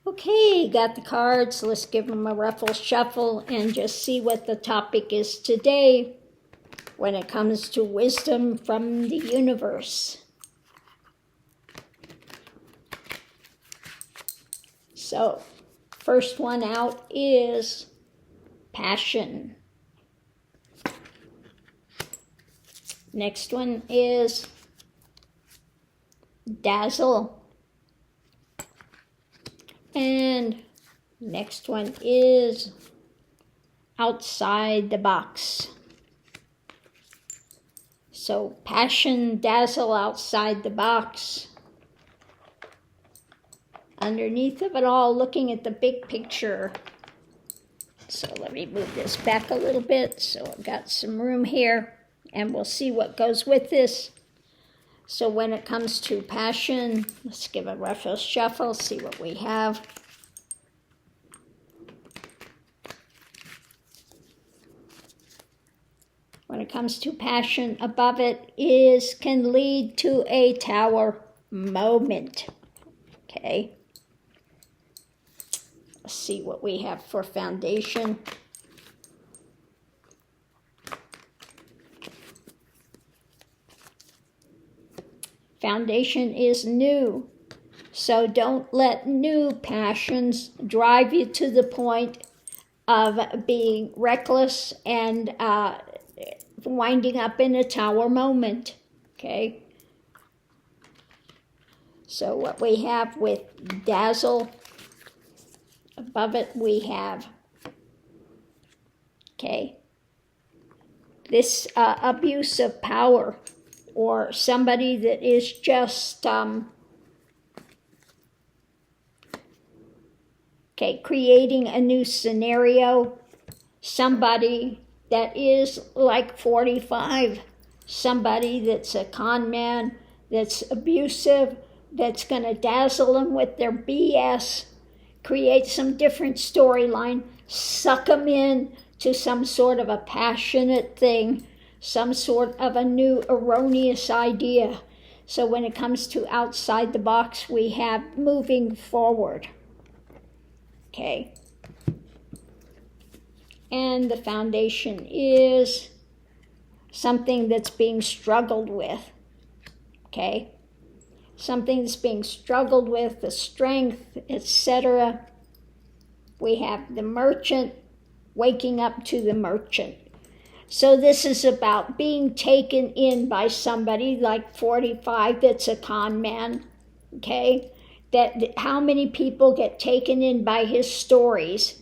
Okay, got the cards. Let's give them a ruffle shuffle and just see what the topic is today when it comes to wisdom from the universe. So, first one out is passion. Next one is dazzle. And next one is outside the box. So passion, dazzle, outside the box. Underneath of it all, looking at the big picture. So let me move this back a little bit so I've got some room here, and we'll see what goes with this. So when it comes to passion, let's give a ruffle shuffle, see what we have. When it comes to passion, above it is can lead to a tower moment. Okay. Let's see what we have for foundation. Foundation is new. So don't let new passions drive you to the point of being reckless and winding up in a tower moment. Okay. So what we have with dazzle, above it we have, okay, this abuse of power, or somebody that is just, creating a new scenario, somebody that is like 45, somebody that's a con man, that's abusive, that's going to dazzle them with their BS, create some different storyline, suck them in to some sort of a passionate thing, some sort of a new erroneous idea. So when it comes to outside the box, we have moving forward. Okay. And the foundation is something that's being struggled with. Okay. Something that's being struggled with, the strength, etc. We have the merchant, waking up to the merchant. So this is about being taken in by somebody like 45 that's a con man, okay? That how many people get taken in by his stories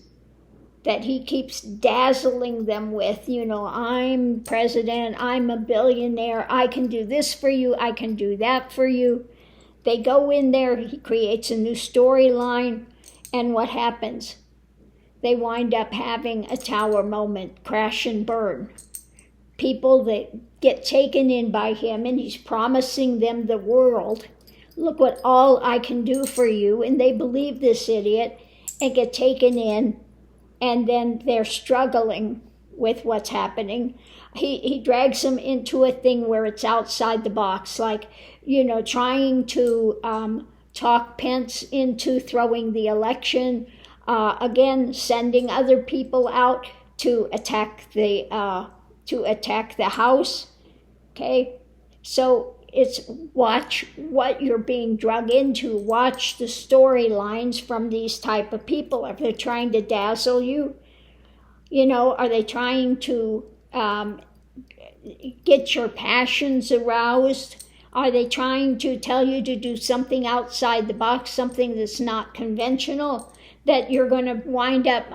that he keeps dazzling them with, I'm president, I'm a billionaire, I can do this for you, I can do that for you. They go in there, he creates a new storyline, and what happens? They wind up having a tower moment, crash and burn. People that get taken in by him, and he's promising them the world. Look what all I can do for you, and they believe this idiot and get taken in, and then they're struggling with what's happening. He drags them into a thing where it's outside the box, like, trying to talk Pence into throwing the election, again, sending other people out to attack the House. Okay, so it's watch what you're being drug into. Watch the storylines from these type of people. If they're trying to dazzle you, are they trying to get your passions aroused? Are they trying to tell you to do something outside the box, something that's not conventional, that you're going to wind up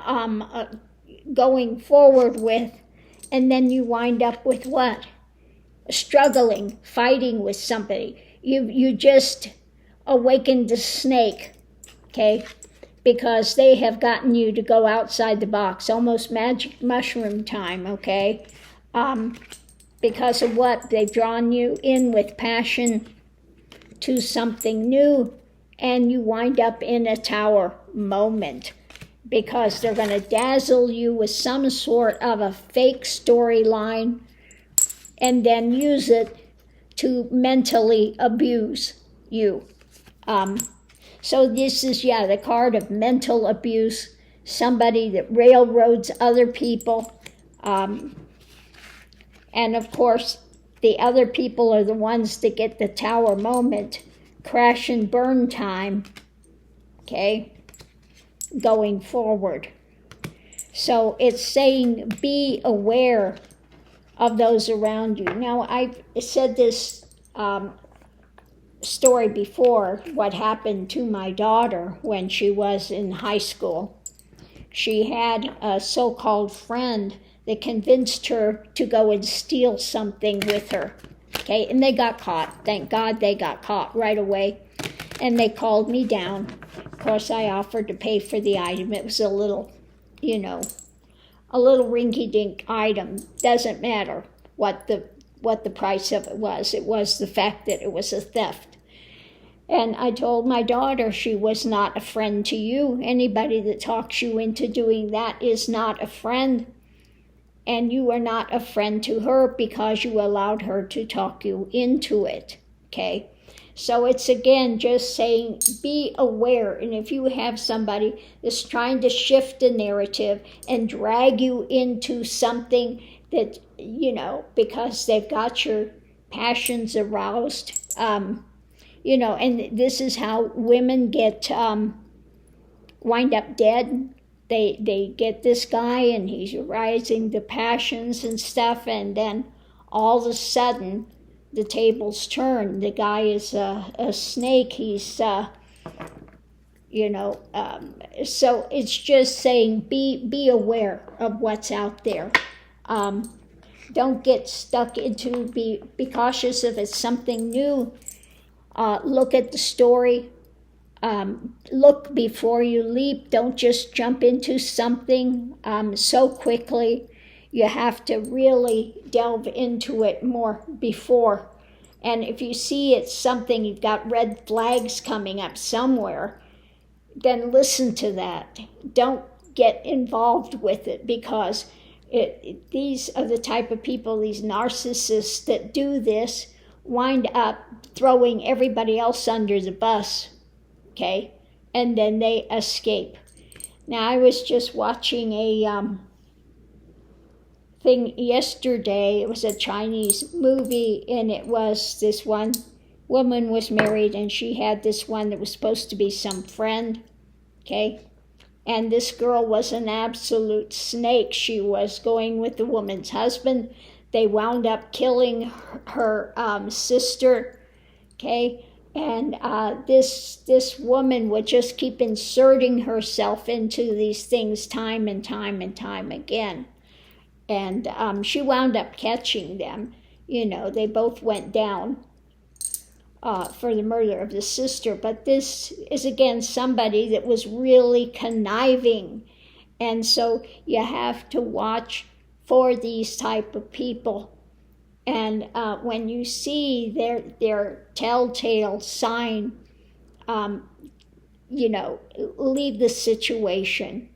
going forward with, and then you wind up with what? Struggling, fighting with somebody. You just awakened the snake, okay? Because they have gotten you to go outside the box, almost magic mushroom time, okay? Because of what? They've drawn you in with passion to something new, and you wind up in a tower moment because they're going to dazzle you with some sort of a fake storyline and then use it to mentally abuse you. So this is, the card of mental abuse, somebody that railroads other people. And of course, the other people are the ones that get the tower moment, crash and burn time, okay, going forward. So it's saying be aware of those around you. Now, I've said this story before, what happened to my daughter when she was in high school. She had a so-called friend that convinced her to go and steal something with her. Okay, and they got caught. Thank God they got caught right away. And they called me down. Of course, I offered to pay for the item. It was a little, a little rinky-dink item. Doesn't matter what the price of it was. It was the fact that it was a theft. And I told my daughter she was not a friend to you. Anybody that talks you into doing that is not a friend. And you are not a friend to her because you allowed her to talk you into it, okay? So it's, again, just saying be aware. And if you have somebody that's trying to shift a narrative and drag you into something that, because they've got your passions aroused, and this is how women get wind up dead. They get this guy and he's arousing the passions and stuff, and then all of a sudden the tables turn. The guy is a snake. He's, so it's just saying be aware of what's out there. Don't get stuck into, be cautious if it's something new. Look at the story. Look before you leap. Don't just jump into something so quickly. You have to really delve into it more before. And if you see it's something, you've got red flags coming up somewhere, then listen to that. Don't get involved with it, because these are the type of people, these narcissists that do this, wind up throwing everybody else under the bus. Okay, and then they escape. Now, I was just watching a thing yesterday. It was a Chinese movie, and it was this one woman was married, and she had this one that was supposed to be some friend, okay? And this girl was an absolute snake. She was going with the woman's husband. They wound up killing her sister, okay? And this woman would just keep inserting herself into these things time and time and time again. And she wound up catching them. They both went down for the murder of the sister. But this is, again, somebody that was really conniving. And so you have to watch for these type of people. And when you see their telltale sign, leave the situation.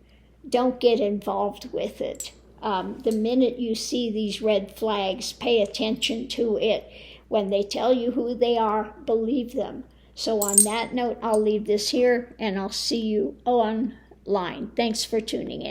Don't get involved with it. The minute you see these red flags, pay attention to it. When they tell you who they are, believe them. So on that note, I'll leave this here, and I'll see you online. Thanks for tuning in.